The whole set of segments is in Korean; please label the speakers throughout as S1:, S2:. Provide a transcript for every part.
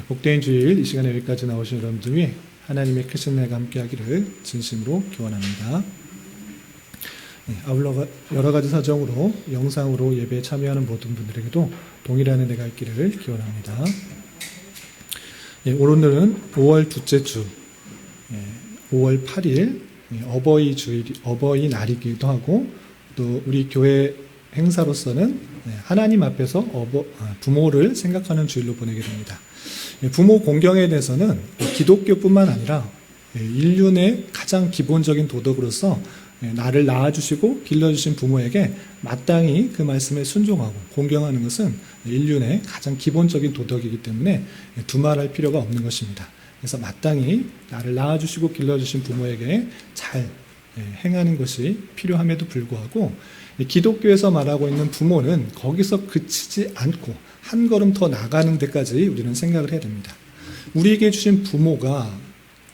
S1: 복된 주일 이 시간에 여기까지 나오신 여러분들 위해 하나님의 크신 은혜가 함께하기를 진심으로 기원합니다. 아울러 여러 가지 사정으로 영상으로 예배에 참여하는 모든 분들에게도 동일한 은혜가 있기를 기원합니다. 오늘은 5월 둘째 주, 5월 8일 어버이날이기도 하고, 또 우리 교회 행사로서는 하나님 앞에서 부모를 생각하는 주일로 보내게 됩니다. 부모 공경에 대해서는 기독교뿐만 아니라 인륜의 가장 기본적인 도덕으로서 나를 낳아주시고 길러주신 부모에게 마땅히 그 말씀에 순종하고 공경하는 것은 인륜의 가장 기본적인 도덕이기 때문에 두말할 필요가 없는 것입니다. 그래서 마땅히 나를 낳아주시고 길러주신 부모에게 잘 행하는 것이 필요함에도 불구하고, 기독교에서 말하고 있는 부모는 거기서 그치지 않고 한 걸음 더 나가는 데까지 우리는 생각을 해야 됩니다. 우리에게 주신 부모가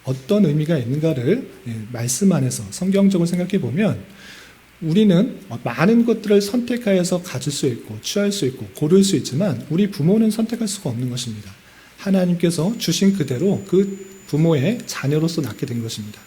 S1: 어떤 의미가 있는가를 말씀 안에서 성경적으로 생각해 보면, 우리는 많은 것들을 선택하여서 가질 수 있고 취할 수 있고 고를 수 있지만 우리 부모는 선택할 수가 없는 것입니다. 하나님께서 주신 그대로 그 부모의 자녀로서 낳게 된 것입니다.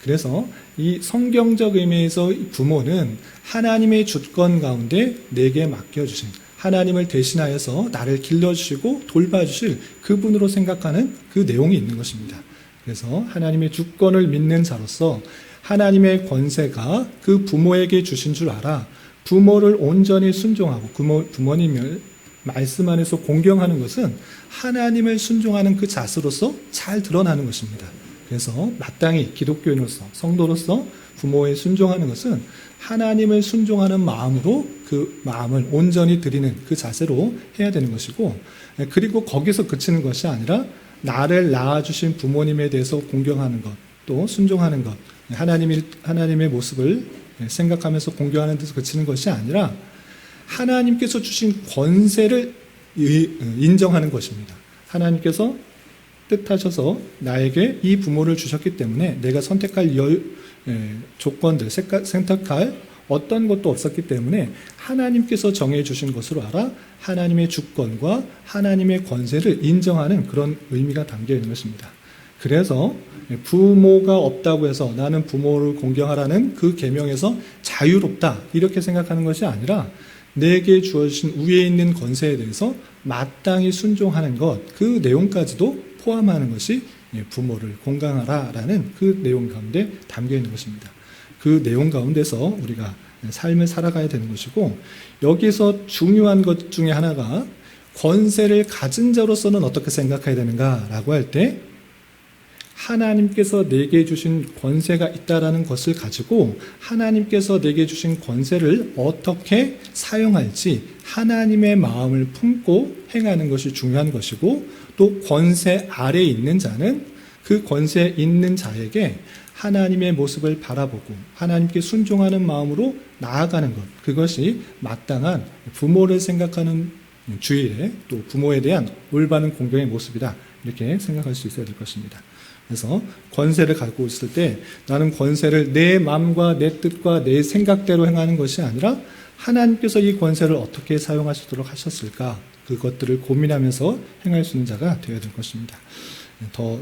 S1: 그래서 이 성경적 의미에서 부모는 하나님의 주권 가운데 내게 맡겨주신, 하나님을 대신하여서 나를 길러주시고 돌봐주실 그분으로 생각하는 그 내용이 있는 것입니다. 그래서 하나님의 주권을 믿는 자로서 하나님의 권세가 그 부모에게 주신 줄 알아 부모를 온전히 순종하고 부모님을 말씀 안에서 공경하는 것은 하나님을 순종하는 그 자세로서 잘 드러나는 것입니다. 그래서 마땅히 기독교인으로서 성도로서 부모에 순종하는 것은 하나님을 순종하는 마음으로 그 마음을 온전히 드리는 그 자세로 해야 되는 것이고, 그리고 거기서 그치는 것이 아니라 나를 낳아주신 부모님에 대해서 공경하는 것, 또 순종하는 것, 하나님의 모습을 생각하면서 공경하는 데서 그치는 것이 아니라 하나님께서 주신 권세를 인정하는 것입니다. 하나님께서 뜻하셔서 나에게 이 부모를 주셨기 때문에 내가 선택할 조건들, 선택할 어떤 것도 없었기 때문에 하나님께서 정해주신 것으로 알아 하나님의 주권과 하나님의 권세를 인정하는 그런 의미가 담겨 있는 것입니다. 그래서 부모가 없다고 해서 나는 부모를 공경하라는 그 계명에서 자유롭다 이렇게 생각하는 것이 아니라 내게 주어진 위에 있는 권세에 대해서 마땅히 순종하는 것, 그 내용까지도 포함하는 것이 부모를 공경하라라는 그 내용 가운데 담겨 있는 것입니다. 그 내용 가운데서 우리가 삶을 살아가야 되는 것이고, 여기서 중요한 것 중에 하나가 권세를 가진 자로서는 어떻게 생각해야 되는가라고 할 때, 하나님께서 내게 주신 권세가 있다라는 것을 가지고 하나님께서 내게 주신 권세를 어떻게 사용할지 하나님의 마음을 품고 행하는 것이 중요한 것이고, 또 권세 아래에 있는 자는 그 권세 있는 자에게 하나님의 모습을 바라보고 하나님께 순종하는 마음으로 나아가는 것, 그것이 마땅한 부모를 생각하는 주일에 또 부모에 대한 올바른 공경의 모습이다, 이렇게 생각할 수 있어야 될 것입니다. 그래서 권세를 갖고 있을 때 나는 권세를 내 마음과 내 뜻과 내 생각대로 행하는 것이 아니라 하나님께서 이 권세를 어떻게 사용하시도록 하셨을까, 그것들을 고민하면서 행할 수 있는 자가 되어야 될 것입니다. 더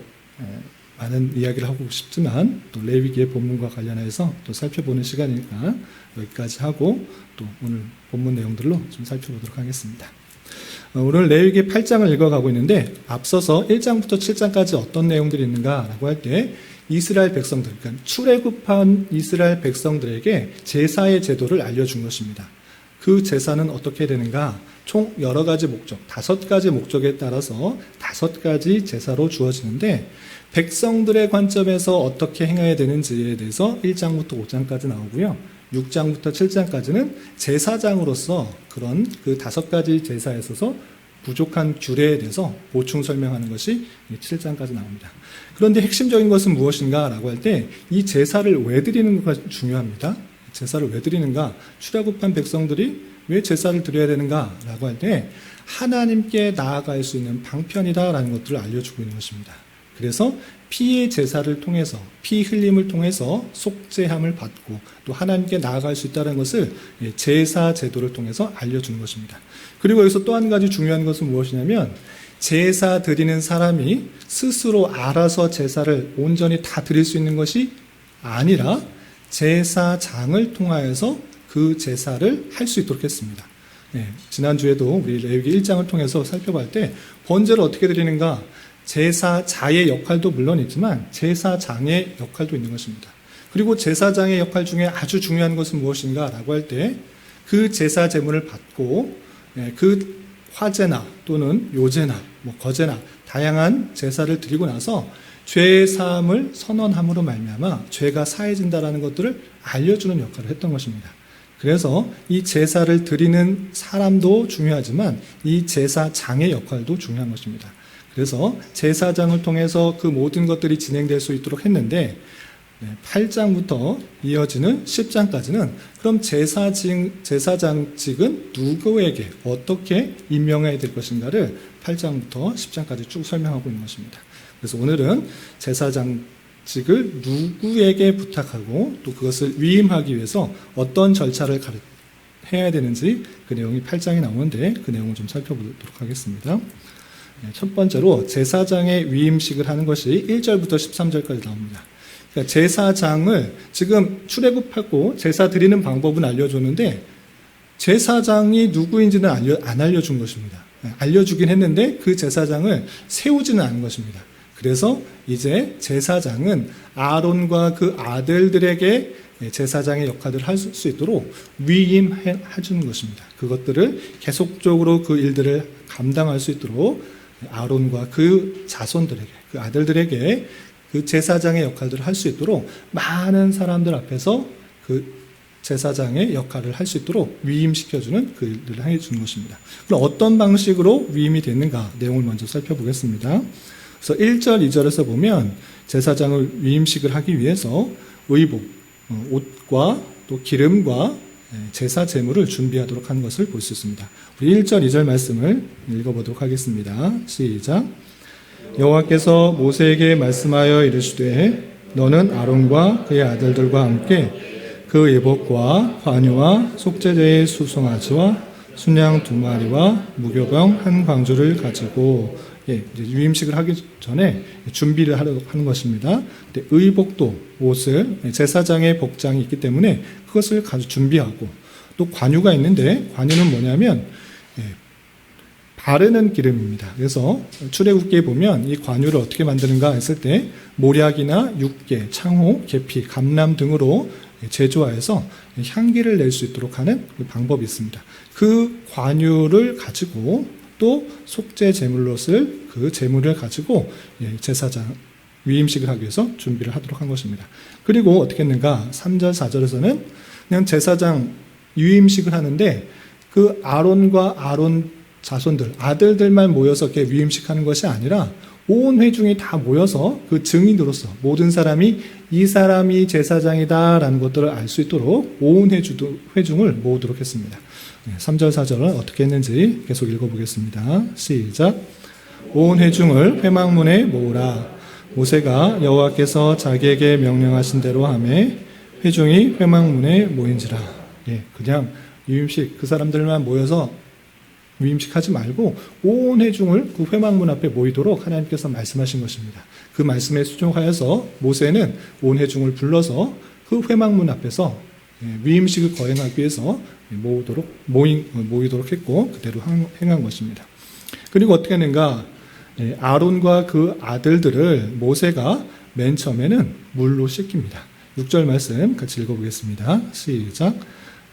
S1: 많은 이야기를 하고 싶지만 또 레위기의 본문과 관련해서 또 살펴보는 시간이니까 여기까지 하고 또 오늘 본문 내용들로 좀 살펴보도록 하겠습니다. 오늘 레위기 8장을 읽어가고 있는데, 앞서서 1장부터 7장까지 어떤 내용들이 있는가라고 할 때 이스라엘 백성들, 그러니까 출애굽한 이스라엘 백성들에게 제사의 제도를 알려준 것입니다. 그 제사는 어떻게 되는가? 총 여러 가지 목적, 5가지 목적에 따라서 5가지 제사로 주어지는데, 백성들의 관점에서 어떻게 행해야 되는지에 대해서 1장부터 5장까지 나오고요. 6장부터 7장까지는 제사장으로서 그런 그 5가지 제사에 있어서 부족한 규례에 대해서 보충 설명하는 것이 7장까지 나옵니다. 그런데 핵심적인 것은 무엇인가라고 할 때 이 제사를 왜 드리는가 중요합니다. 제사를 왜 드리는가? 출애굽한 백성들이 왜 제사를 드려야 되는가라고 할 때 하나님께 나아갈 수 있는 방편이다라는 것들을 알려주고 있는 것입니다. 그래서 피의 제사를 통해서, 피 흘림을 통해서 속죄함을 받고 또 하나님께 나아갈 수 있다는 것을 제사 제도를 통해서 알려주는 것입니다. 그리고 여기서 또 한 가지 중요한 것은 무엇이냐면 제사 드리는 사람이 스스로 알아서 제사를 온전히 다 드릴 수 있는 것이 아니라 제사장을 통하여서 그 제사를 할 수 있도록 했습니다. 지난주에도 우리 레위기 1장을 통해서 살펴볼 때 번제를 어떻게 드리는가, 제사자의 역할도 물론 있지만 제사장의 역할도 있는 것입니다. 그리고 제사장의 역할 중에 아주 중요한 것은 무엇인가 라고 할 때 그 제사 제물을 받고 그 화제나 또는 요제나 거제나 다양한 제사를 드리고 나서 죄 사함을 선언함으로 말미암아 죄가 사해진다라는 것들을 알려주는 역할을 했던 것입니다. 그래서 이 제사를 드리는 사람도 중요하지만 이 제사장의 역할도 중요한 것입니다. 그래서 제사장을 통해서 그 모든 것들이 진행될 수 있도록 했는데 8장부터 이어지는 10장까지는 그럼 제사장직은 누구에게 어떻게 임명해야 될 것인가를 8장부터 10장까지 쭉 설명하고 있는 것입니다. 그래서 오늘은 제사장직을 누구에게 부탁하고 또 그것을 위임하기 위해서 어떤 절차를 해야 되는지 그 내용이 8장에 나오는데 그 내용을 좀 살펴보도록 하겠습니다. 첫 번째로 제사장의 위임식을 하는 것이 1절부터 13절까지 나옵니다. 그러니까 제사장을 지금 출애굽하고 제사 드리는 방법은 알려줬는데 제사장이 누구인지는 안 알려준 것입니다. 알려주긴 했는데 그 제사장을 세우지는 않은 것입니다. 그래서 이제 제사장은 아론과 그 아들들에게 제사장의 역할을 할 수 있도록 위임해 주는 것입니다. 그것들을 계속적으로 그 일들을 감당할 수 있도록 아론과 그 자손들에게, 그 아들들에게 그 제사장의 역할들을 할 수 있도록 많은 사람들 앞에서 그 제사장의 역할을 할 수 있도록 위임시켜주는 그 일들을 해주는 것입니다. 그럼 어떤 방식으로 위임이 됐는가 내용을 먼저 살펴보겠습니다. 그래서 1절, 2절에서 보면 제사장을 위임식을 하기 위해서 의복, 옷과 또 기름과 제사 제물을 준비하도록 하는 것을 볼 수 있습니다. 우리 1절, 2절 말씀을 읽어보도록 하겠습니다. 시작. 여호와께서 모세에게 말씀하여 이르시되 너는 아론과 그의 아들들과 함께 그 예복과 관유와 속죄제의 수송아지와 순양 2마리와 무교병 1광주를 가지고 이제 위임식을 하기 전에 준비를 하는 것입니다. 근데 의복도 옷을 제사장의 복장이 있기 때문에 그것을 가지고 준비하고 또 관유가 있는데 관유는 뭐냐면 바르는 기름입니다. 그래서 출애굽기에 보면 이 관유를 어떻게 만드는가 했을 때 모략이나 육개, 창호, 계피, 감람 등으로 제조하여서 향기를 낼 수 있도록 하는 방법이 있습니다. 그 관유를 가지고 또 속죄 제물로쓸 그 제물을 가지고 제사장 위임식을 하기 위해서 준비를 하도록 한 것입니다. 그리고 어떻게 했는가? 3절, 4절에서는 그냥 제사장 위임식을 하는데 그 아론과 아론 자손들, 아들들만 모여서 이렇게 위임식 하는 것이 아니라 온 회중이 다 모여서 그 증인으로서 모든 사람이 이 사람이 제사장이다라는 것들을 알 수 있도록 온 회중을 모으도록 했습니다. 3절, 4절은 어떻게 했는지 계속 읽어보겠습니다. 시작. 온 회중을 회막문에 모으라. 모세가 여호와께서 자기에게 명령하신 대로 하매 회중이 회막문에 모인지라. 그냥 위임식 그 사람들만 모여서 위임식 하지 말고 온 회중을 그 회막문 앞에 모이도록 하나님께서 말씀하신 것입니다. 그 말씀에 순종하여서 모세는 온 회중을 불러서 그 회막문 앞에서 위임식을 거행하기 위해서 모이도록 했고 그대로 행한 것입니다. 그리고 어떻게 했는가? 아론과 그 아들들을 모세가 맨 처음에는 물로 씻깁니다. 6절 말씀 같이 읽어보겠습니다. 시작.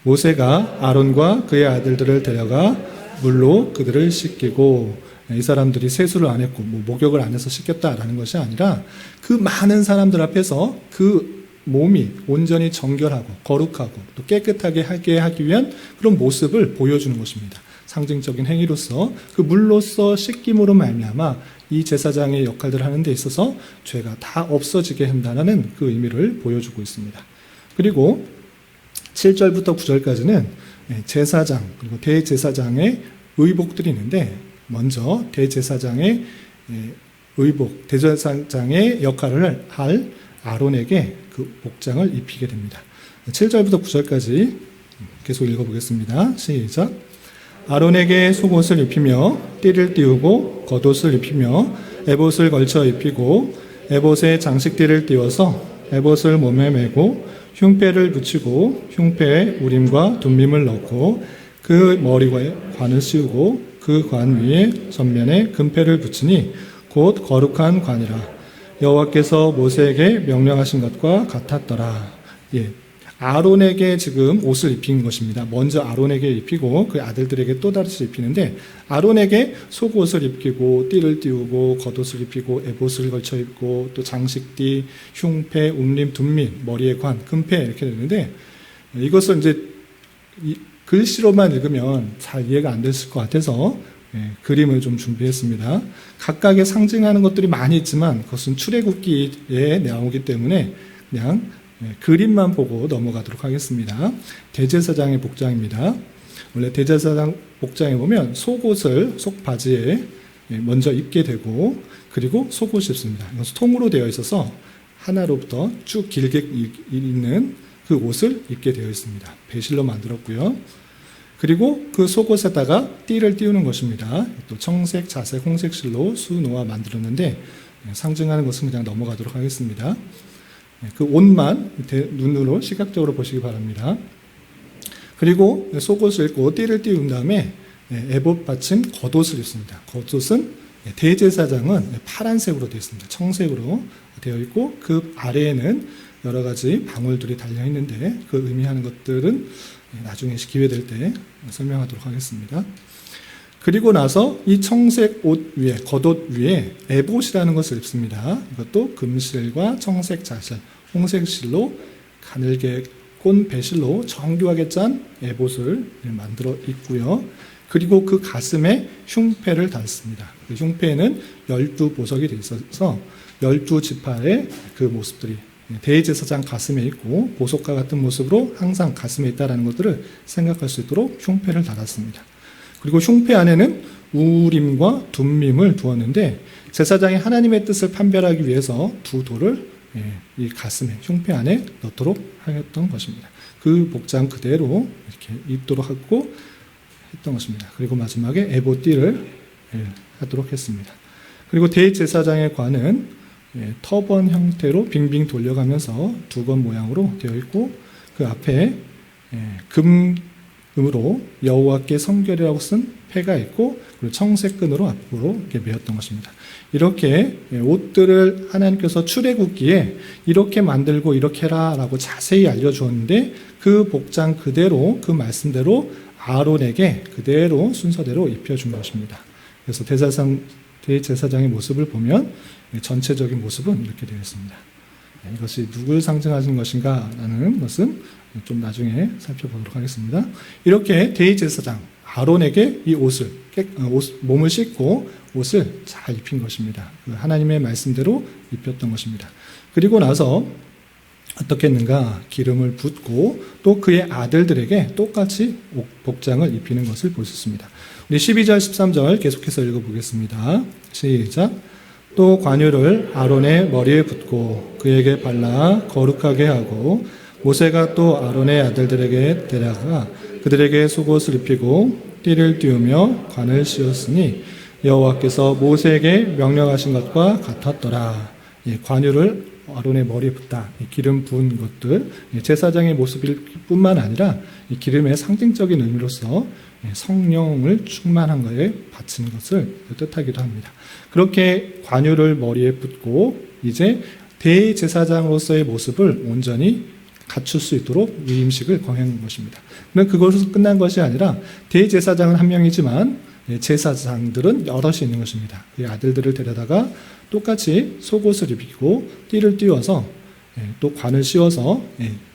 S1: 모세가 아론과 그의 아들들을 데려가 물로 그들을 씻기고, 이 사람들이 세수를 안 했고 목욕을 안 해서 씻겼다라는 것이 아니라 그 많은 사람들 앞에서 그 몸이 온전히 정결하고 거룩하고 또 깨끗하게 하게 하기 위한 그런 모습을 보여주는 것입니다. 상징적인 행위로서 그 물로서 씻김으로 말미암아 이 제사장의 역할들을 하는 데 있어서 죄가 다 없어지게 한다는 그 의미를 보여주고 있습니다. 그리고 7절부터 9절까지는 제사장 그리고 대제사장의 의복들이 있는데 먼저 대제사장의 의복, 대제사장의 역할을 할 아론에게 그 복장을 입히게 됩니다. 7절부터 9절까지 계속 읽어보겠습니다. 시작. 아론에게 속옷을 입히며 띠를 띄우고 겉옷을 입히며 에봇을 걸쳐 입히고 에봇에 장식띠를 띄워서 에봇을 몸에 메고 흉패를 붙이고 흉패에 우림과 둠밈을 넣고 그 머리와 관을 씌우고 그 관 위에 전면에 금패를 붙이니 곧 거룩한 관이라. 여호와께서 모세에게 명령하신 것과 같았더라. 예, 아론에게 지금 옷을 입힌 것입니다. 먼저 아론에게 입히고 그 아들들에게 또 다시 입히는데 아론에게 속옷을 입히고 띠를 띄우고 겉옷을 입히고 에봇을 걸쳐 입고 또 장식띠, 흉패, 움림, 둠민, 머리에 관, 금패 이렇게 되는데 이것을 이제 글씨로만 읽으면 잘 이해가 안 됐을 것 같아서 그림을 좀 준비했습니다. 각각의 상징하는 것들이 많이 있지만 그것은 출애굽기에 나오기 때문에 그냥 그림만 보고 넘어가도록 하겠습니다. 대제사장의 복장입니다. 원래 대제사장 복장에 보면 속옷을 속바지에 먼저 입게 되고 그리고 속옷이 입습니다. 이것은 통으로 되어 있어서 하나로부터 쭉 길게 있는 그 옷을 입게 되어 있습니다. 배실로 만들었고요. 그리고 그 속옷에다가 띠를 띄우는 것입니다. 또 청색, 자색, 홍색 실로 수놓아 만들었는데 상징하는 것은 그냥 넘어가도록 하겠습니다. 그 옷만 눈으로 시각적으로 보시기 바랍니다. 그리고 속옷을 입고 띠를 띄운 다음에 에봇 받침 겉옷을 입습니다. 겉옷은 대제사장은 파란색으로 되어 있습니다. 청색으로 되어 있고 그 아래에는 여러 가지 방울들이 달려 있는데 그 의미하는 것들은 나중에 기회 될 때 설명하도록 하겠습니다. 그리고 나서 이 청색 옷 위에, 겉옷 위에 에봇이라는 것을 입습니다. 이것도 금실과 청색 자실, 홍색 실로 가늘게 꼰 배실로 정교하게 짠 에봇을 만들어 입고요. 그리고 그 가슴에 흉패를 달습니다. 그 흉패에는 12보석이 되어 있어서 12지파의 그 모습들이 대제사장 가슴에 있고 보석과 같은 모습으로 항상 가슴에 있다는 것들을 생각할 수 있도록 흉패를 달았습니다. 그리고 흉패 안에는 우림과 둠밈을 두었는데 제사장이 하나님의 뜻을 판별하기 위해서 두 돌을 이 가슴에 흉패 안에 넣도록 하였던 것입니다. 그 복장 그대로 이렇게 입도록 하고 했던 것입니다. 그리고 마지막에 에봇띠를 하도록 했습니다. 그리고 대제사장의 관은 터번 형태로 빙빙 돌려가면서 두건 모양으로 되어 있고 그 앞에 금으로 여호와께 성결이라고 쓴 패가 있고 그리고 청색 끈으로 앞으로 이렇게 메었던 것입니다. 이렇게 옷들을 하나님께서 출애굽기에 이렇게 만들고 이렇게 해라라고 자세히 알려주었는데 그 복장 그대로 그 말씀대로 아론에게 그대로 순서대로 입혀준 것입니다. 그래서 대제사장의 모습을 보면 전체적인 모습은 이렇게 되어 있습니다. 이것이 누굴 상징하는 것인가 라는 것은 좀 나중에 살펴보도록 하겠습니다. 이렇게 대제사장 아론에게 이 몸을 씻고 옷을 잘 입힌 것입니다. 하나님의 말씀대로 입혔던 것입니다. 그리고 나서 어떻게 했는가? 기름을 붓고 또 그의 아들들에게 똑같이 복장을 입히는 것을 볼 수 있습니다. 우리 12절, 13절 계속해서 읽어보겠습니다. 시작. 또 관유를 아론의 머리에 붓고 그에게 발라 거룩하게 하고 모세가 또 아론의 아들들에게 데려가 그들에게 속옷을 입히고 띠를 띄우며 관을 씌웠으니 여호와께서 모세에게 명령하신 것과 같았더라. 관유를 아론의 머리에 붓다. 기름 부은 것들 제사장의 모습일 뿐만 아니라 이 기름의 상징적인 의미로서 성령을 충만한 것에 바치는 것을 뜻하기도 합니다. 그렇게 관유를 머리에 붓고 이제 대제사장으로서의 모습을 온전히 갖출 수 있도록 위임식을 거행한 것입니다. 그런데 그것으로 끝난 것이 아니라 대제사장은 한 명이지만 제사장들은 여럿이 있는 것입니다. 그 아들들을 데려다가 똑같이 속옷을 입히고 띠를 띄워서 또 관을 씌워서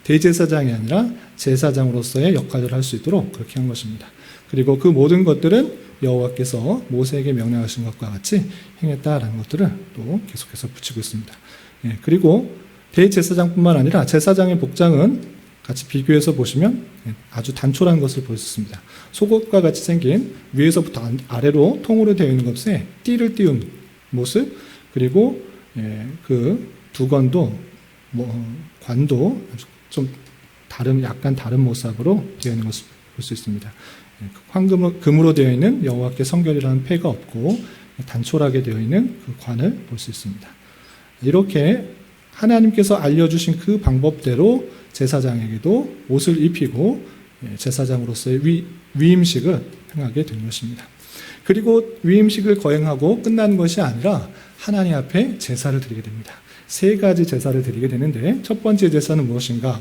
S1: 대제사장이 아니라 제사장으로서의 역할을 할 수 있도록 그렇게 한 것입니다. 그리고 그 모든 것들은 여호와께서 모세에게 명령하신 것과 같이 행했다라는 것들을 또 계속해서 붙이고 있습니다. 그리고 대제사장뿐만 아니라 제사장의 복장은 같이 비교해서 보시면 아주 단촐한 것을 볼 수 있습니다. 속옷과 같이 생긴 위에서부터 아래로 통으로 되어 있는 것에 띠를 띄운 모습 그리고 그 두건도 관도 좀 약간 다른 모습으로 되어 있는 것을 볼 수 있습니다. 금으로 되어 있는 여호와께 성결이라는 패가 없고 단촐하게 되어 있는 그 관을 볼 수 있습니다. 이렇게 하나님께서 알려주신 그 방법대로 제사장에게도 옷을 입히고 제사장으로서의 위임식을 행하게 된 것입니다. 그리고 위임식을 거행하고 끝난 것이 아니라 하나님 앞에 제사를 드리게 됩니다. 세 가지 제사를 드리게 되는데 첫 번째 제사는 무엇인가?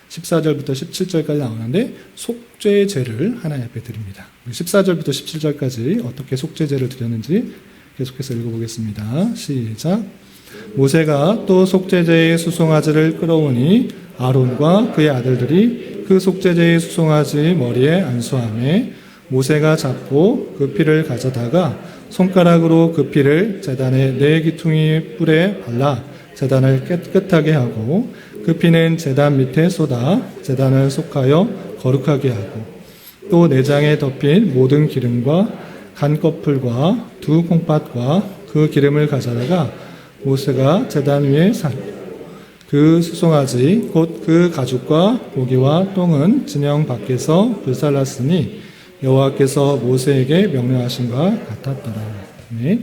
S1: 14절부터 17절까지 나오는데 속죄제를 하나님 앞에 드립니다. 14절부터 17절까지 어떻게 속죄제를 드렸는지 계속해서 읽어보겠습니다. 시작. 모세가 또 속죄제의 수송아지를 끌어오니 아론과 그의 아들들이 그 속죄제의 수송아지 머리에 안수하며 모세가 잡고 그 피를 가져다가 손가락으로 그 피를 제단의 네 기퉁이 뿔에 발라 제단을 깨끗하게 하고 그 피는 제단 밑에 쏟아 제단을 속하여 거룩하게 하고 또 내장에 덮인 모든 기름과 간꺼풀과 두 콩팥과 그 기름을 가져다가 모세가 제단 위에 그 수송아지 곧 그 가죽과 고기와 똥은 진영 밖에서 불살랐으니 여호와께서 모세에게 명령하신 바 같았더라. 네.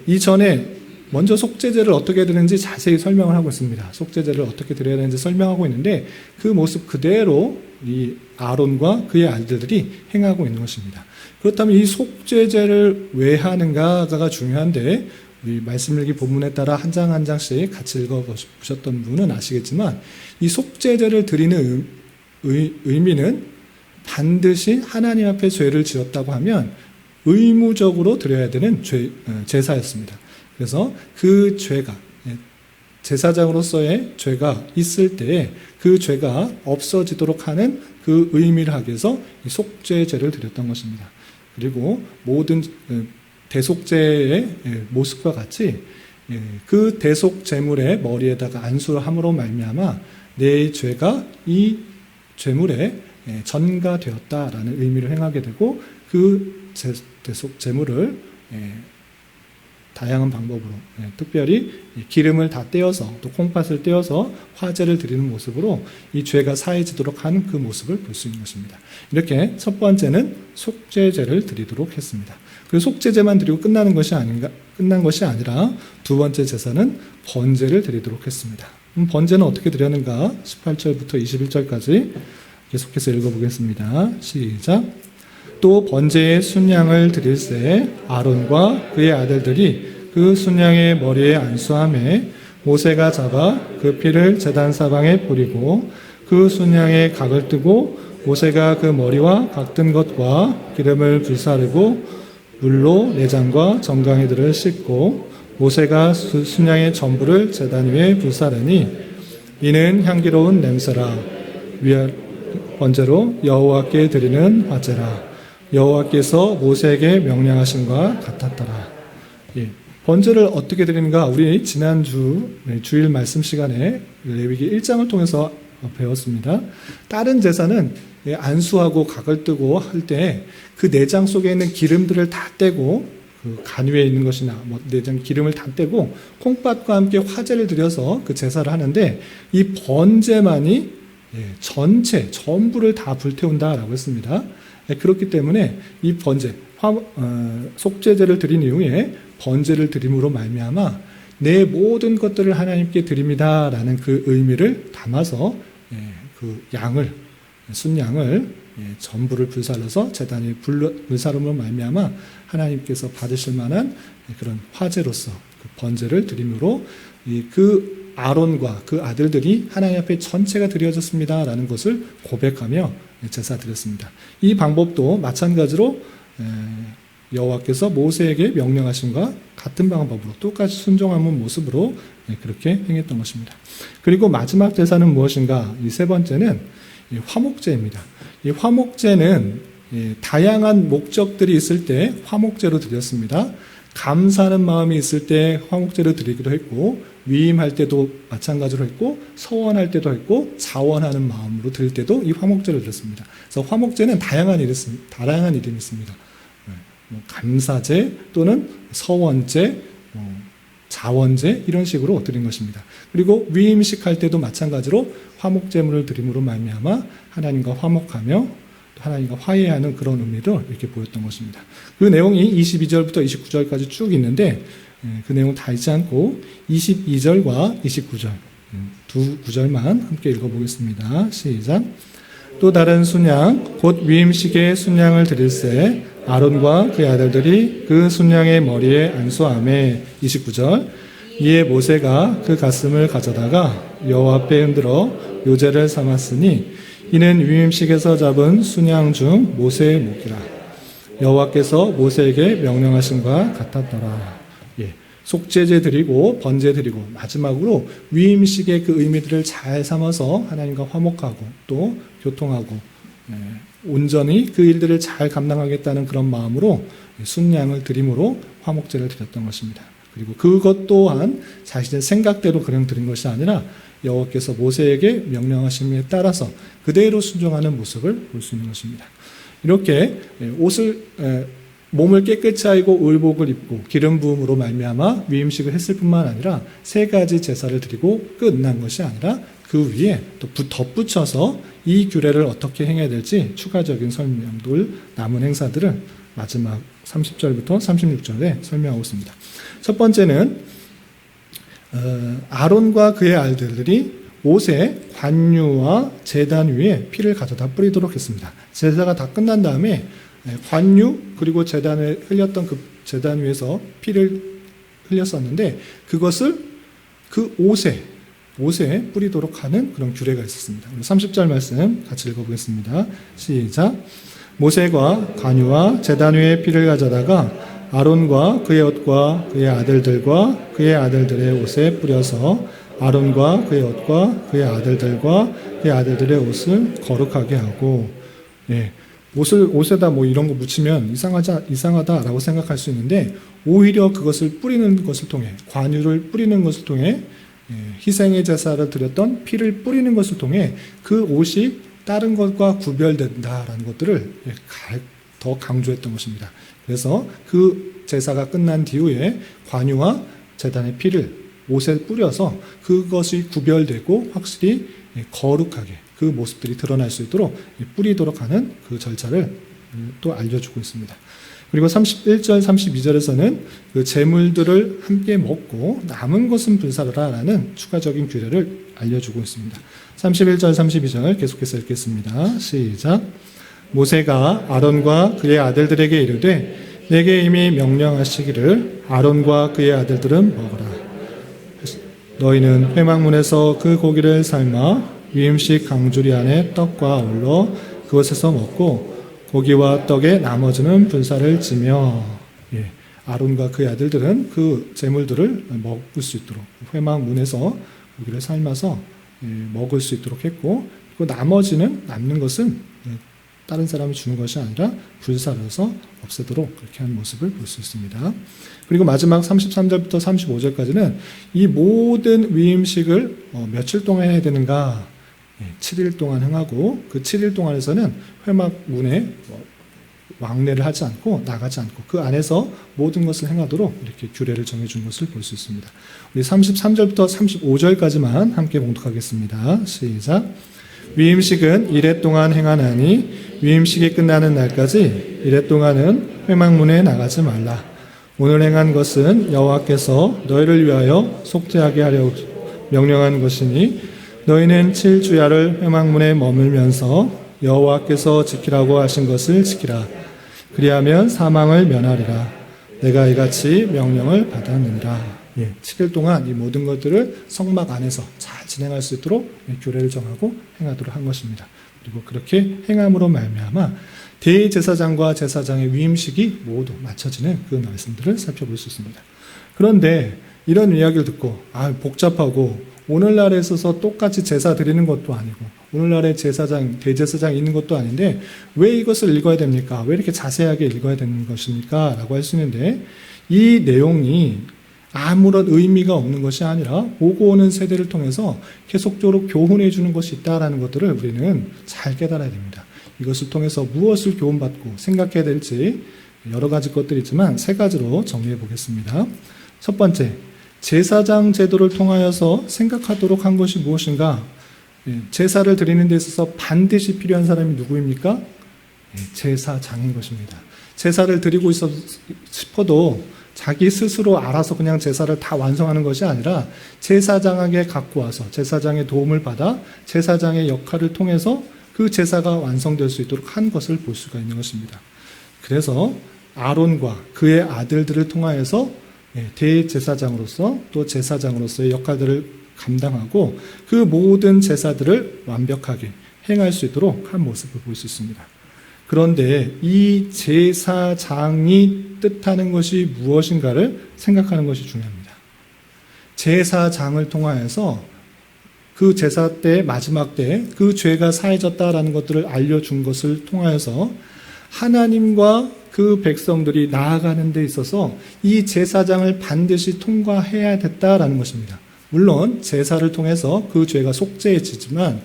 S1: 이전에 먼저 속죄제를 어떻게 드리는지 자세히 설명을 하고 있습니다. 속죄제를 어떻게 드려야 되는지 설명하고 있는데 그 모습 그대로 이 아론과 그의 아들들이 행하고 있는 것입니다. 그렇다면 이 속죄제를 왜 하는가가 중요한데 우리 말씀일기 본문에 따라 한 장 한 장씩 같이 읽어보셨던 분은 아시겠지만 이 속죄제를 드리는 의미는 반드시 하나님 앞에 죄를 지었다고 하면 의무적으로 드려야 되는 제사였습니다. 그래서 그 죄가 제사장으로서의 죄가 있을 때에 그 죄가 없어지도록 하는 그 의미를 하기 위해서 이 속죄제를 드렸던 것입니다. 그리고 모든 대속제의 모습과 같이 그 대속제물의 머리에다가 안수를 함으로 말미암아 내 죄가 이 제물에 전가되었다라는 의미를 행하게 되고 그 대속제물을 다양한 방법으로 특별히 기름을 다 떼어서 또 콩팥을 떼어서 화제를 드리는 모습으로 이 죄가 사해지도록 하는 그 모습을 볼 수 있는 것입니다. 이렇게 첫 번째는 속죄제를 드리도록 했습니다. 그리고 속죄제만 드리고 끝난 것이 아니라 두 번째 제사는 번제를 드리도록 했습니다. 번제는 어떻게 드렸는가? 18절부터 21절까지 계속해서 읽어보겠습니다. 시작. 또 번제의 순양을 드릴새 아론과 그의 아들들이 그 순양의 머리에 안수하며 모세가 잡아 그 피를 제단 사방에 뿌리고 그 순양의 각을 뜨고 모세가 그 머리와 각든 것과 기름을 불사르고 물로 내장과 정강이들을 씻고 모세가 순양의 전부를 제단 위에 불사르니 이는 향기로운 냄새라 번제로 여호와께 드리는 화제라 여호와께서 모세에게 명령하신 것 같았더라. 번제를 어떻게 드리는가? 우리 지난주 주일 말씀 시간에 레위기 1장을 통해서 배웠습니다. 다른 제사는 안수하고 각을 뜨고 할 때 그 내장 속에 있는 기름들을 다 떼고 그 간 위에 있는 것이나 내장 기름을 다 떼고 콩팥과 함께 화제를 드려서 그 제사를 하는데 이 번제만이 전부를 다 불태운다라고 했습니다. 그렇기 때문에 이 번제, 속죄제를 드린 이후에 번제를 드림으로 말미암아 내 모든 것들을 하나님께 드립니다라는 그 의미를 담아서 그 순양을 전부를 불살라서 제단에 불사름으로 말미암아 하나님께서 받으실 만한 그런 화제로서 그 번제를 드림으로 그 아론과 그 아들들이 하나님 앞에 전체가 드려졌습니다라는 것을 고백하며 제사 드렸습니다. 이 방법도 마찬가지로 여호와께서 모세에게 명령하신과 같은 방법으로 똑같이 순종하는 모습으로 그렇게 행했던 것입니다. 그리고 마지막 제사는 무엇인가? 이 세 번째는 화목제입니다. 이 화목제는 다양한 목적들이 있을 때 화목제로 드렸습니다. 감사하는 마음이 있을 때 화목제를 드리기도 했고 위임할 때도 마찬가지로 했고 서원할 때도 했고 자원하는 마음으로 드릴 때도 이 화목제를 드렸습니다. 그래서 화목제는 다양한 이름이 있습니다. 감사제 또는 서원제, 자원제 이런 식으로 드린 것입니다. 그리고 위임식 할 때도 마찬가지로 화목제물을 드림으로 말미암아 하나님과 화목하며 하나님과 화해하는 그런 의미도 이렇게 보였던 것입니다. 그 내용이 22절부터 29절까지 쭉 있는데 그 내용 다 읽지 않고 22절과 29절 두 구절만 함께 읽어보겠습니다. 시작. 또 다른 순양 곧 위임식의 순양을 드릴새 아론과 그의 아들들이 그 순양의 머리에 안수하매 29절. 이에 모세가 그 가슴을 가져다가 여호와 앞에 흔들어 요제를 삼았으니 이는 위임식에서 잡은 순양 중 모세의 목이라. 여호와께서 모세에게 명령하신과 같았더라. 속죄제 드리고 번제 드리고 마지막으로 위임식의 그 의미들을 잘 삼아서 하나님과 화목하고 또 교통하고 온전히 그 일들을 잘 감당하겠다는 그런 마음으로 순양을 드림으로 화목제를 드렸던 것입니다. 그리고 그것 또한 자신의 생각대로 그냥 드린 것이 아니라 여호와께서 모세에게 명령하심에 따라서 그대로 순종하는 모습을 볼 수 있는 것입니다. 이렇게 몸을 깨끗이 하고 의복을 입고 기름 부음으로 말미암아 위임식을 했을 뿐만 아니라 세 가지 제사를 드리고 끝난 것이 아니라 그 위에 또 덧붙여서 이 규례를 어떻게 행해야 될지 추가적인 설명들, 남은 행사들을 마지막 30절부터 36절에 설명하고 있습니다. 첫 번째는 아론과 그의 아들들이 옷에 관유와 제단 위에 피를 가져다 뿌리도록 했습니다. 제사가 다 끝난 다음에 관유 그리고 제단에 흘렸던 그 제단 위에서 피를 흘렸었는데 그것을 그 옷에 뿌리도록 하는 그런 규례가 있었습니다. 30절 말씀 같이 읽어보겠습니다. 시작. 모세가 관유와 제단 위에 피를 가져다가 아론과 그의 옷과 그의 아들들과 그의 아들들의 옷에 뿌려서 아론과 그의 옷과 그의 아들들과 그의 아들들의 옷을 거룩하게 하고 옷에다 뭐 이런 거 묻히면 이상하다라고 생각할 수 있는데 오히려 그것을 뿌리는 것을 통해 관유를 뿌리는 것을 통해 희생의 제사를 드렸던 피를 뿌리는 것을 통해 그 옷이 다른 것과 구별된다라는 것들을 더 강조했던 것입니다. 그래서 그 제사가 끝난 뒤에 관유와 제단의 피를 옷에 뿌려서 그것이 구별되고 확실히 거룩하게 그 모습들이 드러날 수 있도록 뿌리도록 하는 그 절차를 또 알려주고 있습니다. 그리고 31절, 32절에서는 그 제물들을 함께 먹고 남은 것은 불사르라라는 추가적인 규례를 알려주고 있습니다. 31절, 32절 계속해서 읽겠습니다. 시작. 모세가 아론과 그의 아들들에게 이르되 내게 이미 명령하시기를 아론과 그의 아들들은 먹으라. 너희는 회막문에서 그 고기를 삶아 위임식 강주리 안에 떡과 어울러 그것에서 먹고 고기와 떡의 나머지는 분사를 지며 아론과 그의 아들들은 그 제물들을 먹을 수 있도록 회막 문에서 고기를 삶아서 먹을 수 있도록 했고 그리고 남는 것은 다른 사람이 주는 것이 아니라 불사르서 없애도록 그렇게 한 모습을 볼 수 있습니다. 그리고 마지막 33절부터 35절까지는 이 모든 위임식을 며칠 동안 해야 되는가 7일 동안 행하고 그 7일 동안에서는 회막 문에 왕래를 하지 않고 나가지 않고 그 안에서 모든 것을 행하도록 이렇게 규례를 정해준 것을 볼 수 있습니다. 우리 33절부터 35절까지만 함께 봉독하겠습니다. 시작. 위임식은 이래 동안 행하나니 위임식이 끝나는 날까지 이래 동안은 회막문에 나가지 말라. 오늘 행한 것은 여호와께서 너희를 위하여 속죄하게 하려 명령한 것이니 너희는 7주야를 회막문에 머물면서 여호와께서 지키라고 하신 것을 지키라. 그리하면 사망을 면하리라. 내가 이같이 명령을 받았느니라. 7일 동안 이 모든 것들을 성막 안에서 잘 진행할 수 있도록 규례를 정하고 행하도록 한 것입니다. 그리고 그렇게 행함으로 말미암아 대제사장과 제사장의 위임식이 모두 맞춰지는 그 말씀들을 살펴볼 수 있습니다. 그런데 이런 이야기를 듣고 복잡하고 오늘날에 있어서 똑같이 제사 드리는 것도 아니고 오늘날에 대제사장이 있는 것도 아닌데 왜 이것을 읽어야 됩니까? 왜 이렇게 자세하게 읽어야 되는 것입니까? 라고 할 수 있는데 이 내용이 아무런 의미가 없는 것이 아니라 오고 오는 세대를 통해서 계속적으로 교훈해 주는 것이 있다는 것들을 우리는 잘 깨달아야 됩니다. 이것을 통해서 무엇을 교훈받고 생각해야 될지 여러 가지 것들이 있지만 세 가지로 정리해 보겠습니다. 첫 번째, 제사장 제도를 통하여서 생각하도록 한 것이 무엇인가? 제사를 드리는 데 있어서 반드시 필요한 사람이 누구입니까? 제사장인 것입니다. 제사를 드리고 싶어도 자기 스스로 알아서 그냥 제사를 다 완성하는 것이 아니라 제사장에게 갖고 와서 제사장의 도움을 받아 제사장의 역할을 통해서 그 제사가 완성될 수 있도록 한 것을 볼 수가 있는 것입니다. 그래서 아론과 그의 아들들을 통하여서 대제사장으로서 또 제사장으로서의 역할들을 감당하고 그 모든 제사들을 완벽하게 행할 수 있도록 한 모습을 볼 수 있습니다. 그런데 이 제사장이 뜻하는 것이 무엇인가를 생각하는 것이 중요합니다. 제사장을 통하여서 그 제사 때 마지막 때 그 죄가 사해졌다라는 것들을 알려준 것을 통하여서 하나님과 그 백성들이 나아가는 데 있어서 이 제사장을 반드시 통과해야 됐다라는 것입니다. 물론 제사를 통해서 그 죄가 속죄해지지만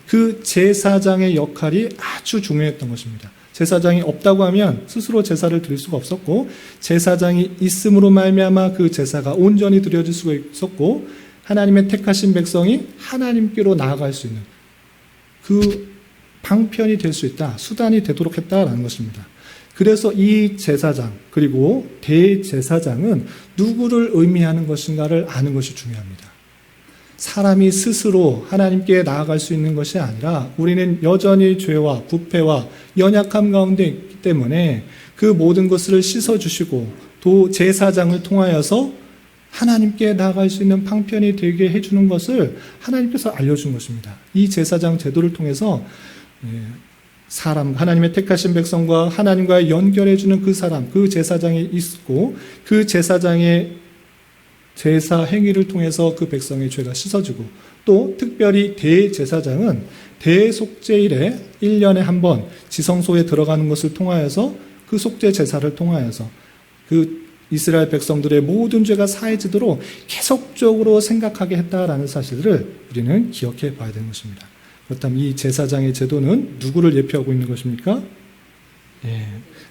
S1: 그 제사장의 역할이 아주 중요했던 것입니다. 제사장이 없다고 하면 스스로 제사를 드릴 수가 없었고 제사장이 있음으로 말미암아 그 제사가 온전히 드려질 수가 있었고 하나님의 택하신 백성이 하나님께로 나아갈 수 있는 그 방편이 될 수 있다, 수단이 되도록 했다라는 것입니다. 그래서 이 제사장 그리고 대제사장은 누구를 의미하는 것인가를 아는 것이 중요합니다. 사람이 스스로 하나님께 나아갈 수 있는 것이 아니라 우리는 여전히 죄와 부패와 연약함 가운데 있기 때문에 그 모든 것을 씻어주시고 또 제사장을 통하여서 하나님께 나아갈 수 있는 방편이 되게 해주는 것을 하나님께서 알려준 것입니다. 이 제사장 제도를 통해서 하나님의 택하신 백성과 하나님과 연결해주는 그 사람, 그 제사장이 있고 그 제사장의 제사 행위를 통해서 그 백성의 죄가 씻어지고 또 특별히 대제사장은 대속죄일에 1년에 한 번 지성소에 들어가는 것을 통하여서 그 속죄 제사를 통하여서 그 이스라엘 백성들의 모든 죄가 사해지도록 계속적으로 생각하게 했다라는 사실을 우리는 기억해 봐야 되는 것입니다. 그렇다면 이 제사장의 제도는 누구를 예표하고 있는 것입니까?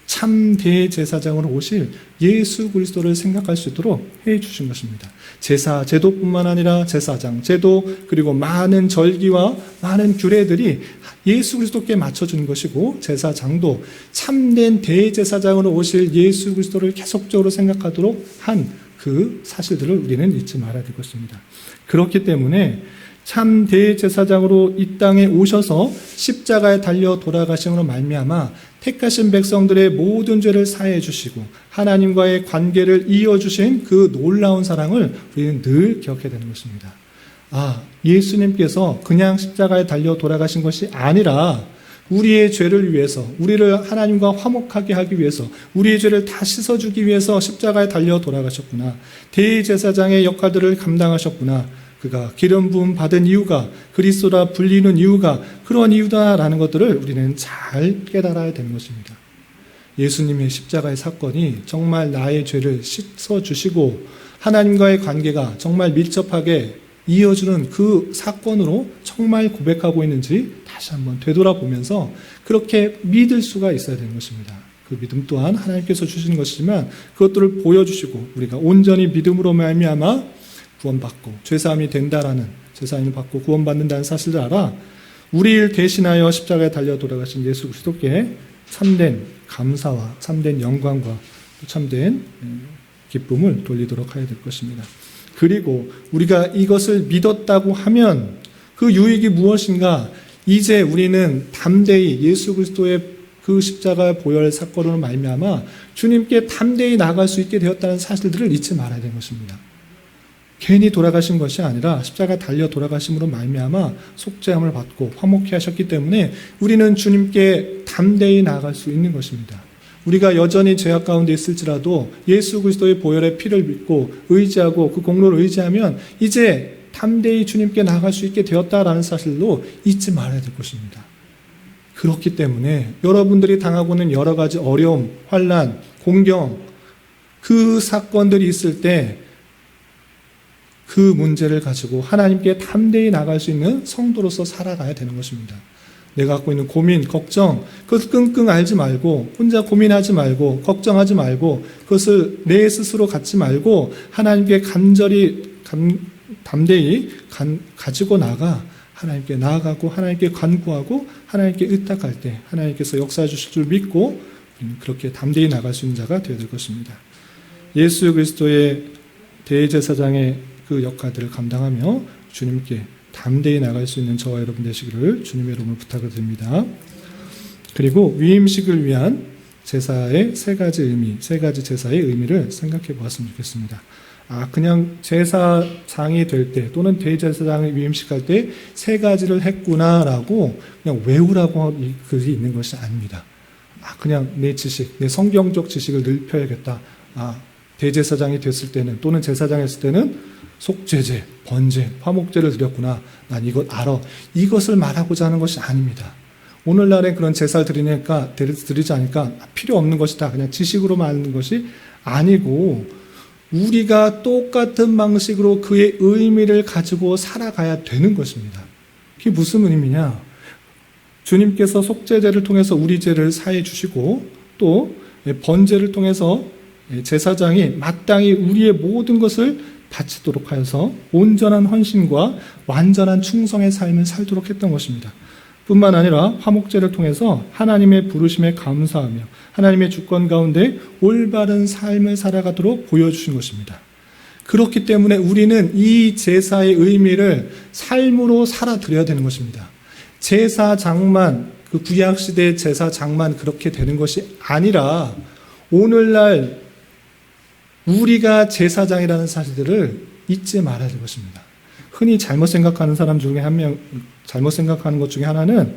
S1: 참 대제사장으로 오실 예수 그리스도를 생각할 수 있도록 해 주신 것입니다. 제사 제도뿐만 아니라 제사장 제도 그리고 많은 절기와 많은 규례들이 예수 그리스도께 맞춰준 것이고 제사장도 참된 대제사장으로 오실 예수 그리스도를 계속적으로 생각하도록 한 그 사실들을 우리는 잊지 말아야 될 것입니다. 그렇기 때문에 참 대제사장으로 이 땅에 오셔서 십자가에 달려 돌아가심으로 말미암아 택하신 백성들의 모든 죄를 사해 주시고 하나님과의 관계를 이어주신 그 놀라운 사랑을 우리는 늘 기억해야 되는 것입니다. 예수님께서 그냥 십자가에 달려 돌아가신 것이 아니라 우리의 죄를 위해서, 우리를 하나님과 화목하게 하기 위해서, 우리의 죄를 다 씻어주기 위해서 십자가에 달려 돌아가셨구나. 대제사장의 역할들을 감당하셨구나. 그가 기름 부음 받은 이유가, 그리스도라 불리는 이유가 그런 이유다라는 것들을 우리는 잘 깨달아야 되는 것입니다. 예수님의 십자가의 사건이 정말 나의 죄를 씻어주시고 하나님과의 관계가 정말 밀접하게 이어주는 그 사건으로 정말 고백하고 있는지 다시 한번 되돌아보면서 그렇게 믿을 수가 있어야 되는 것입니다. 그 믿음 또한 하나님께서 주시는 것이지만 그것들을 보여주시고 우리가 온전히 믿음으로 말미암아 구원받고 죄사함이 된다라는, 죄사함을 받고 구원받는다는 사실을 알아 우리를 대신하여 십자가에 달려 돌아가신 예수 그리스도께 참된 감사와 참된 영광과 참된 기쁨을 돌리도록 해야 될 것입니다. 그리고 우리가 이것을 믿었다고 하면 그 유익이 무엇인가? 이제 우리는 담대히 예수 그리스도의 그 십자가 보혈 사건으로 말미암아 주님께 담대히 나아갈 수 있게 되었다는 사실들을 잊지 말아야 되는 것입니다. 괜히 돌아가신 것이 아니라 십자가 달려 돌아가심으로 말미암아 속죄함을 받고 화목케 하셨기 때문에 우리는 주님께 담대히 나아갈 수 있는 것입니다. 우리가 여전히 죄악 가운데 있을지라도 예수 그리스도의 보혈의 피를 믿고 의지하고 그 공로를 의지하면 이제 담대히 주님께 나아갈 수 있게 되었다라는 사실도 잊지 말아야 될 것입니다. 그렇기 때문에 여러분들이 당하고 있는 여러 가지 어려움, 환난, 공경 그 사건들이 있을 때 그 문제를 가지고 하나님께 담대히 나아갈 수 있는 성도로서 살아가야 되는 것입니다. 내가 갖고 있는 고민, 걱정, 그것을 끙끙 앓지 말고 혼자 고민하지 말고 걱정하지 말고 그것을 내 스스로 갖지 말고 하나님께 간절히 담대히 가지고 나가 하나님께 나아가고 하나님께 간구하고 하나님께 의탁할 때 하나님께서 역사해 주실 줄 믿고 그렇게 담대히 나갈 수 있는 자가 되어야 될 것입니다. 예수 그리스도의 대제사장의 그 역할들을 감당하며 주님께 담대히 나갈 수 있는 저와 여러분 되시기를 주님의 이름으로 부탁을 드립니다. 그리고 위임식을 위한 제사의 세 가지 의미, 세 가지 제사의 의미를 생각해 보았으면 좋겠습니다. 그냥 제사장이 될 때 또는 대제사장을 위임식할 때 세 가지를 했구나라고 그냥 외우라고 글이 있는 것이 아닙니다. 그냥 내 지식, 내 성경적 지식을 넓혀야겠다. 대제사장이 됐을 때는 또는 제사장이 했을 때는 속죄제, 번제, 화목제를 드렸구나. 난 이것 알아. 이것을 말하고자 하는 것이 아닙니다. 오늘날에 그런 제사를 드리지 않으니까 필요 없는 것이다. 그냥 지식으로 말하는 것이 아니고 우리가 똑같은 방식으로 그의 의미를 가지고 살아가야 되는 것입니다. 그게 무슨 의미냐? 주님께서 속죄제를 통해서 우리 죄를 사해 주시고 또 번제를 통해서 제사장이 마땅히 우리의 모든 것을 바치도록 하여서 온전한 헌신과 완전한 충성의 삶을 살도록 했던 것입니다. 뿐만 아니라 화목제를 통해서 하나님의 부르심에 감사하며 하나님의 주권 가운데 올바른 삶을 살아가도록 보여주신 것입니다. 그렇기 때문에 우리는 이 제사의 의미를 삶으로 살아드려야 되는 것입니다. 제사장만, 그 구약시대의 제사장만 그렇게 되는 것이 아니라 오늘날 우리가 제사장이라는 사실들을 잊지 말아야 될 것입니다. 흔히 잘못 생각하는 사람 중에 잘못 생각하는 것 중에 하나는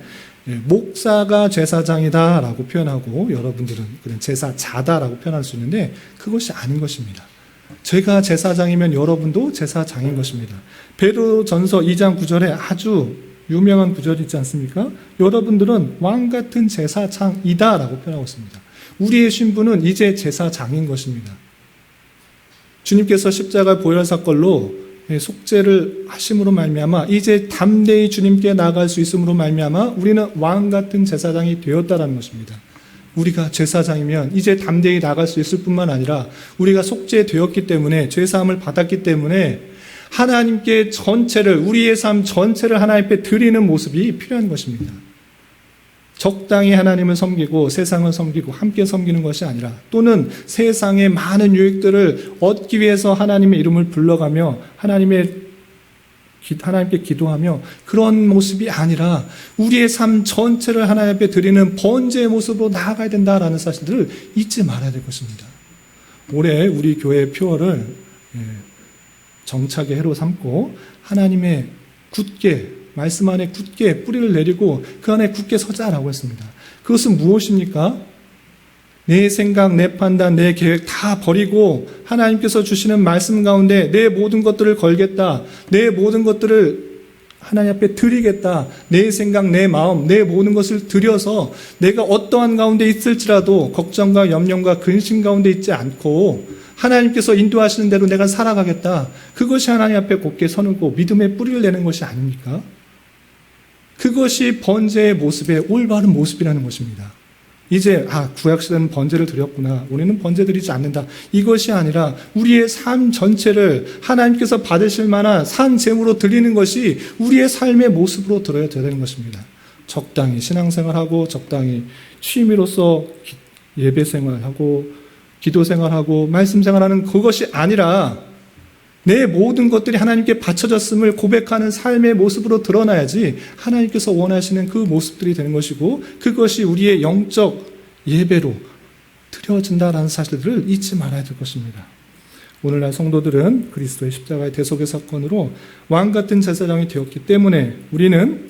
S1: 목사가 제사장이다라고 표현하고 여러분들은 그냥 제사자다라고 표현할 수 있는데 그것이 아닌 것입니다. 제가 제사장이면 여러분도 제사장인 것입니다. 베드로전서 2장 9절에 아주 유명한 구절이 있지 않습니까? 여러분들은 왕같은 제사장이다라고 표현하고 있습니다. 우리의 신분은 이제 제사장인 것입니다. 주님께서 십자가 보혈 사건로 속죄를 하심으로 말미암아 이제 담대히 주님께 나아갈 수 있음으로 말미암아 우리는 왕같은 제사장이 되었다라는 것입니다. 우리가 제사장이면 이제 담대히 나아갈 수 있을 뿐만 아니라 우리가 속죄되었기 때문에 죄사함을 받았기 때문에 하나님께 우리의 삶 전체를 하나님 앞에 드리는 모습이 필요한 것입니다. 적당히 하나님을 섬기고 세상을 섬기고 함께 섬기는 것이 아니라 또는 세상의 많은 유익들을 얻기 위해서 하나님의 이름을 불러가며 하나님께 기도하며 그런 모습이 아니라 우리의 삶 전체를 하나님 앞에 드리는 번제의 모습으로 나아가야 된다라는 사실들을 잊지 말아야 될 것입니다. 올해 우리 교회의 표어를 정착의 해로 삼고 하나님의 말씀 안에 굳게 뿌리를 내리고 그 안에 굳게 서자라고 했습니다. 그것은 무엇입니까? 내 생각, 내 판단, 내 계획 다 버리고 하나님께서 주시는 말씀 가운데 내 모든 것들을 걸겠다. 내 모든 것들을 하나님 앞에 드리겠다. 내 생각, 내 마음, 내 모든 것을 드려서 내가 어떠한 가운데 있을지라도 걱정과 염려과 근심 가운데 있지 않고 하나님께서 인도하시는 대로 내가 살아가겠다. 그것이 하나님 앞에 곧게 서는 믿음의 뿌리를 내는 것이 아닙니까? 그것이 번제의 모습의 올바른 모습이라는 것입니다. 이제 구약시대는 번제를 드렸구나. 우리는 번제 드리지 않는다. 이것이 아니라 우리의 삶 전체를 하나님께서 받으실 만한 산 제물로 드리는 것이 우리의 삶의 모습으로 들어야 되는 것입니다. 적당히 신앙생활하고 적당히 취미로서 예배생활하고 기도생활하고 말씀생활하는 그것이 아니라 내 모든 것들이 하나님께 바쳐졌음을 고백하는 삶의 모습으로 드러나야지 하나님께서 원하시는 그 모습들이 되는 것이고 그것이 우리의 영적 예배로 드려진다라는 사실들을 잊지 말아야 될 것입니다. 오늘날 성도들은 그리스도의 십자가의 대속의 사건으로 왕같은 제사장이 되었기 때문에 우리는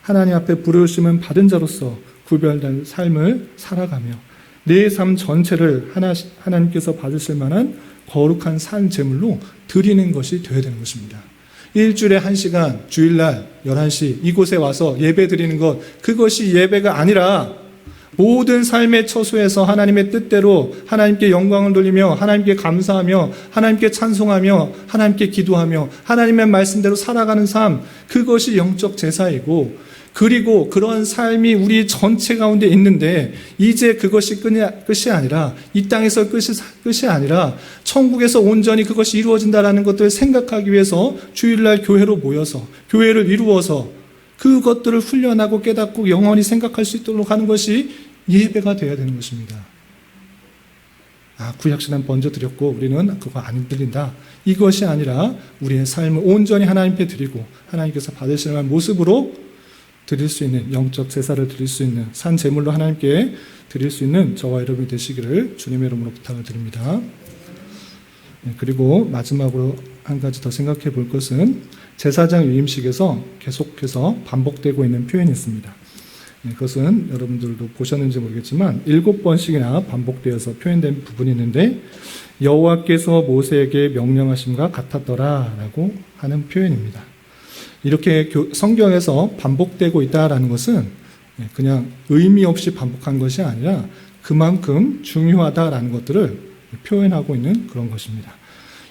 S1: 하나님 앞에 부르심은 받은 자로서 구별된 삶을 살아가며 내 삶 전체를 하나님께서 받으실 만한 거룩한 산 제물로 드리는 것이 되어야 되는 것입니다. 일주일에 1시간, 주일날 11시 이곳에 와서 예배 드리는 것, 그것이 예배가 아니라 모든 삶의 처소에서 하나님의 뜻대로 하나님께 영광을 돌리며 하나님께 감사하며 하나님께 찬송하며 하나님께 기도하며 하나님의 말씀대로 살아가는 삶, 그것이 영적 제사이고 그리고 그런 삶이 우리 전체 가운데 있는데 이제 그것이 끝이 아니라 이 땅에서 끝이 아니라 천국에서 온전히 그것이 이루어진다라는 것들을 생각하기 위해서 주일날 교회로 모여서 교회를 이루어서 그것들을 훈련하고 깨닫고 영원히 생각할 수 있도록 하는 것이 예배가 되어야 되는 것입니다. 구약신앙 먼저 드렸고 우리는 그거 안 드린다. 이것이 아니라 우리의 삶을 온전히 하나님께 드리고 하나님께서 받으시는 모습으로 드릴 수 있는 영적 제사를 드릴 수 있는 산 제물로 하나님께 드릴 수 있는 저와 여러분이 되시기를 주님의 이름으로 부탁을 드립니다. 그리고 마지막으로 한 가지 더 생각해 볼 것은 제사장 위임식에서 계속해서 반복되고 있는 표현이 있습니다. 그것은 여러분들도 보셨는지 모르겠지만 7번씩이나 반복되어서 표현된 부분이 있는데 여호와께서 모세에게 명령하심과 같았더라 라고 하는 표현입니다. 이렇게 성경에서 반복되고 있다라는 것은 그냥 의미 없이 반복한 것이 아니라 그만큼 중요하다라는 것들을 표현하고 있는 그런 것입니다.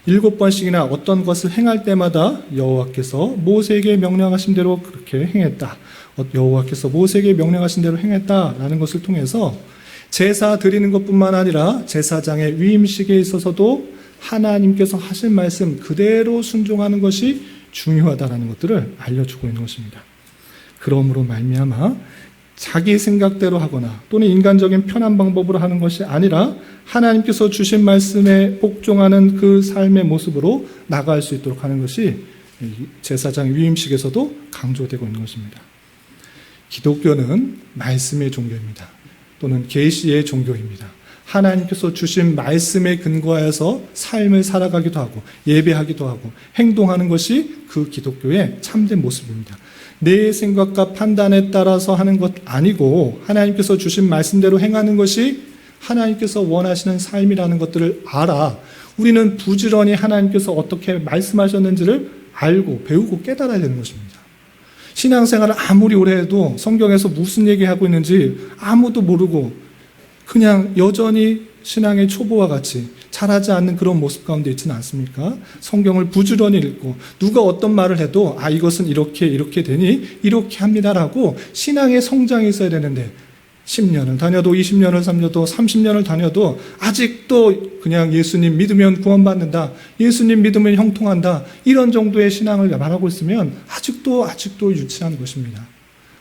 S1: 7번씩이나 어떤 것을 행할 때마다 여호와께서 모세에게 명령하신 대로 그렇게 행했다. 여호와께서 모세에게 명령하신 대로 행했다라는 것을 통해서 제사 드리는 것뿐만 아니라 제사장의 위임식에 있어서도 하나님께서 하신 말씀 그대로 순종하는 것이 중요하다라는 것들을 알려주고 있는 것입니다. 그러므로 말미암아 자기 생각대로 하거나 또는 인간적인 편한 방법으로 하는 것이 아니라 하나님께서 주신 말씀에 복종하는 그 삶의 모습으로 나아갈 수 있도록 하는 것이 제사장 위임식에서도 강조되고 있는 것입니다. 기독교는 말씀의 종교입니다. 또는 계시의 종교입니다. 하나님께서 주신 말씀에 근거하여서 삶을 살아가기도 하고 예배하기도 하고 행동하는 것이 그 기독교의 참된 모습입니다. 내 생각과 판단에 따라서 하는 것 아니고 하나님께서 주신 말씀대로 행하는 것이 하나님께서 원하시는 삶이라는 것들을 알아 우리는 부지런히 하나님께서 어떻게 말씀하셨는지를 알고 배우고 깨달아야 되는 것입니다. 신앙생활을 아무리 오래 해도 성경에서 무슨 얘기하고 있는지 아무도 모르고 그냥 여전히 신앙의 초보와 같이 잘하지 않는 그런 모습 가운데 있지는 않습니까? 성경을 부지런히 읽고 누가 어떤 말을 해도 이것은 이렇게 되니 이렇게 합니다라고 신앙의 성장이 있어야 되는데 10년을 다녀도 20년을 다녀도 30년을 다녀도 아직도 그냥 예수님 믿으면 구원받는다. 예수님 믿으면 형통한다. 이런 정도의 신앙을 말하고 있으면 아직도 유치한 것입니다.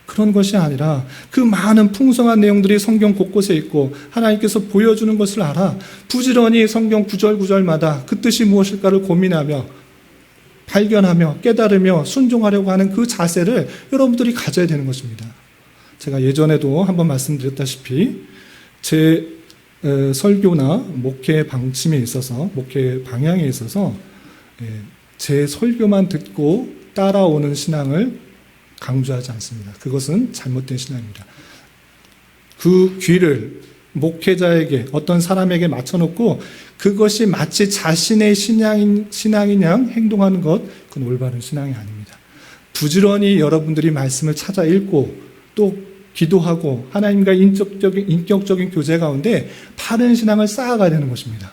S1: 그런 것이 아니라 그 많은 풍성한 내용들이 성경 곳곳에 있고 하나님께서 보여주는 것을 알아 부지런히 성경 구절마다 그 뜻이 무엇일까를 고민하며 발견하며 깨달으며 순종하려고 하는 그 자세를 여러분들이 가져야 되는 것입니다. 제가 예전에도 한번 말씀드렸다시피 제 설교나 목회 방침에 있어서 목회 방향에 있어서 제 설교만 듣고 따라오는 신앙을 강조하지 않습니다. 그것은 잘못된 신앙입니다. 그 귀를 목회자에게 어떤 사람에게 맞춰놓고 그것이 마치 자신의 신앙인 양 행동하는 것 그건 올바른 신앙이 아닙니다. 부지런히 여러분들이 말씀을 찾아 읽고 또 기도하고 하나님과 인격적인 교제 가운데 바른 신앙을 쌓아가야 되는 것입니다.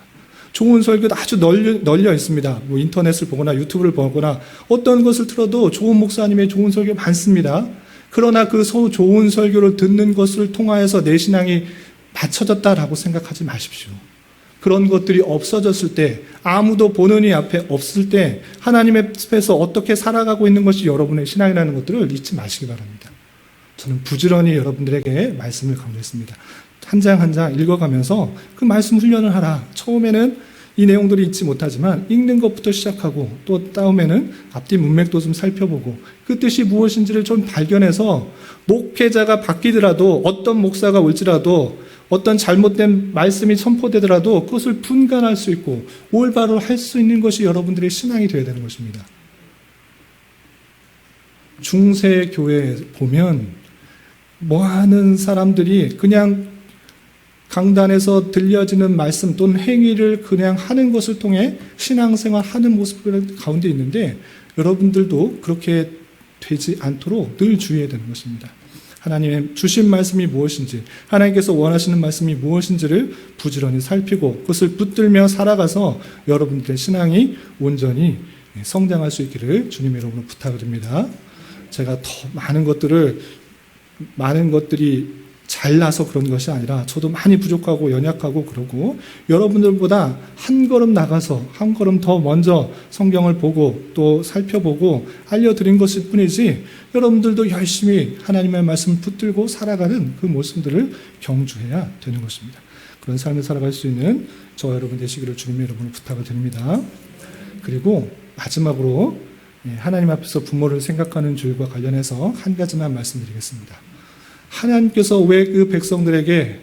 S1: 좋은 설교도 아주 널려 있습니다. 인터넷을 보거나 유튜브를 보거나 어떤 것을 틀어도 좋은 목사님의 좋은 설교 많습니다. 그러나 그 좋은 설교를 듣는 것을 통하여서 내 신앙이 맞춰졌다라고 생각하지 마십시오. 그런 것들이 없어졌을 때 아무도 보는 이 앞에 없을 때 하나님의 앞에서 어떻게 살아가고 있는 것이 여러분의 신앙이라는 것들을 잊지 마시기 바랍니다. 저는 부지런히 여러분들에게 말씀을 강조했습니다. 한 장 한 장 읽어가면서 그 말씀 훈련을 하라. 처음에는 이 내용들이 잊지 못하지만 읽는 것부터 시작하고 또 다음에는 앞뒤 문맥도 좀 살펴보고 그 뜻이 무엇인지를 좀 발견해서 목회자가 바뀌더라도 어떤 목사가 올지라도 어떤 잘못된 말씀이 선포되더라도 그것을 분간할 수 있고 올바로 할 수 있는 것이 여러분들의 신앙이 되어야 되는 것입니다. 중세 교회에 보면 뭐하는 사람들이 그냥 강단에서 들려지는 말씀 또는 행위를 그냥 하는 것을 통해 신앙생활 하는 모습 가운데 있는데 여러분들도 그렇게 되지 않도록 늘 주의해야 되는 것입니다. 하나님의 주신 말씀이 무엇인지 하나님께서 원하시는 말씀이 무엇인지를 부지런히 살피고 그것을 붙들며 살아가서 여러분들의 신앙이 온전히 성장할 수 있기를 주님의 이름으로 부탁드립니다. 제가 더 많은 것들이 잘나서 그런 것이 아니라 저도 많이 부족하고 연약하고 그러고 여러분들보다 한 걸음 나가서 한 걸음 더 먼저 성경을 보고 또 살펴보고 알려드린 것일 뿐이지 여러분들도 열심히 하나님의 말씀을 붙들고 살아가는 그 모습들을 경주해야 되는 것입니다. 그런 삶을 살아갈 수 있는 저와 여러분 되시기를 주님의 이름으로 부탁을 드립니다. 그리고 마지막으로 하나님 앞에서 부모를 생각하는 주일과 관련해서 한 가지만 말씀드리겠습니다. 하나님께서 왜 그 백성들에게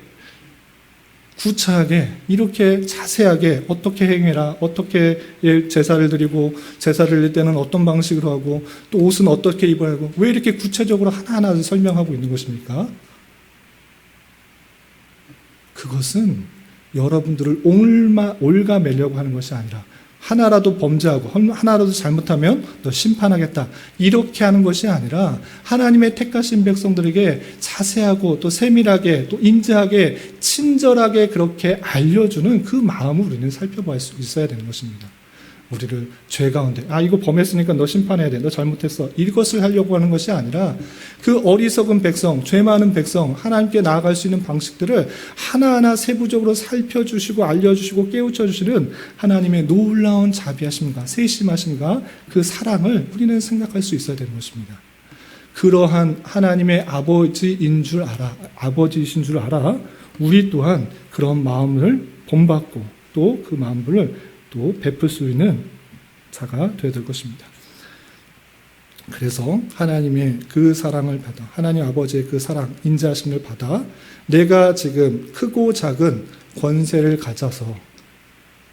S1: 구차하게 이렇게 자세하게 어떻게 행해라, 어떻게 제사를 드리고 제사를 드릴 때는 어떤 방식으로 하고 또 옷은 어떻게 입어야 하고 왜 이렇게 구체적으로 하나하나 설명하고 있는 것입니까? 그것은 여러분들을 올가매려고 하는 것이 아니라 하나라도 범죄하고 하나라도 잘못하면 너 심판하겠다 이렇게 하는 것이 아니라 하나님의 택하신 백성들에게 자세하고 또 세밀하게 또 인자하게 친절하게 그렇게 알려주는 그 마음을 우리는 살펴볼 수 있어야 되는 것입니다. 우리를 죄 가운데 이거 범했으니까 너 심판해야 돼, 너 잘못했어 이것을 하려고 하는 것이 아니라 그 어리석은 백성, 죄 많은 백성 하나님께 나아갈 수 있는 방식들을 하나하나 세부적으로 살펴주시고 알려주시고 깨우쳐주시는 하나님의 놀라운 자비하심과 세심하심과 그 사랑을 우리는 생각할 수 있어야 되는 것입니다. 그러한 하나님의 아버지인 줄 알아, 아버지이신 줄 알아 우리 또한 그런 마음을 본받고 또 그 마음을 또 베풀 수 있는 자가 되어야 될 것입니다. 그래서 하나님의 그 사랑을 받아, 하나님 아버지의 그 사랑, 인자하심을 받아 내가 지금 크고 작은 권세를 가져서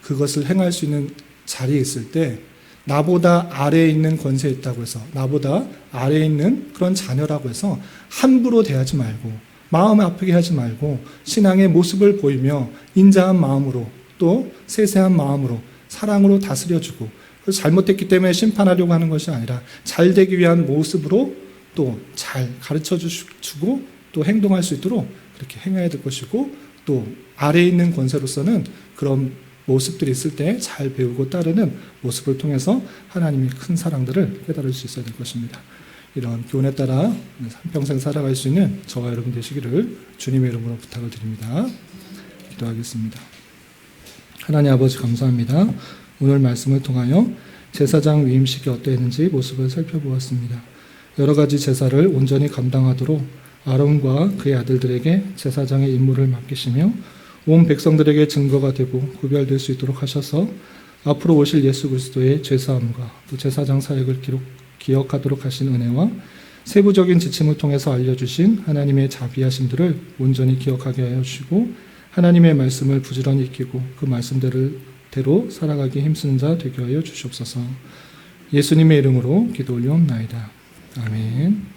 S1: 그것을 행할 수 있는 자리에 있을 때 나보다 아래에 있는 권세에 있다고 해서 나보다 아래에 있는 그런 자녀라고 해서 함부로 대하지 말고 마음 아프게 하지 말고 신앙의 모습을 보이며 인자한 마음으로 또 세세한 마음으로 사랑으로 다스려주고 잘못했기 때문에 심판하려고 하는 것이 아니라 잘 되기 위한 모습으로 또 잘 가르쳐주고 또 행동할 수 있도록 그렇게 행해야 될 것이고 또 아래에 있는 권세로서는 그런 모습들이 있을 때 잘 배우고 따르는 모습을 통해서 하나님의 큰 사랑들을 깨달을 수 있어야 될 것입니다. 이런 교훈에 따라 한평생 살아갈 수 있는 저와 여러분 되시기를 주님의 이름으로 부탁을 드립니다. 기도하겠습니다. 하나님 아버지 감사합니다. 오늘 말씀을 통하여 제사장 위임식이 어떠했는지 모습을 살펴보았습니다. 여러 가지 제사를 온전히 감당하도록 아론과 그의 아들들에게 제사장의 임무를 맡기시며 온 백성들에게 증거가 되고 구별될 수 있도록 하셔서 앞으로 오실 예수 그리스도의 죄사함과 또 제사장 사역을 기억하도록 하신 은혜와 세부적인 지침을 통해서 알려주신 하나님의 자비하심들을 온전히 기억하게 하여 주시고 하나님의 말씀을 부지런히 익히고 그 말씀대로 살아가기 힘쓰는 자 되게 하여 주시옵소서. 예수님의 이름으로 기도 올리옵나이다. 아멘.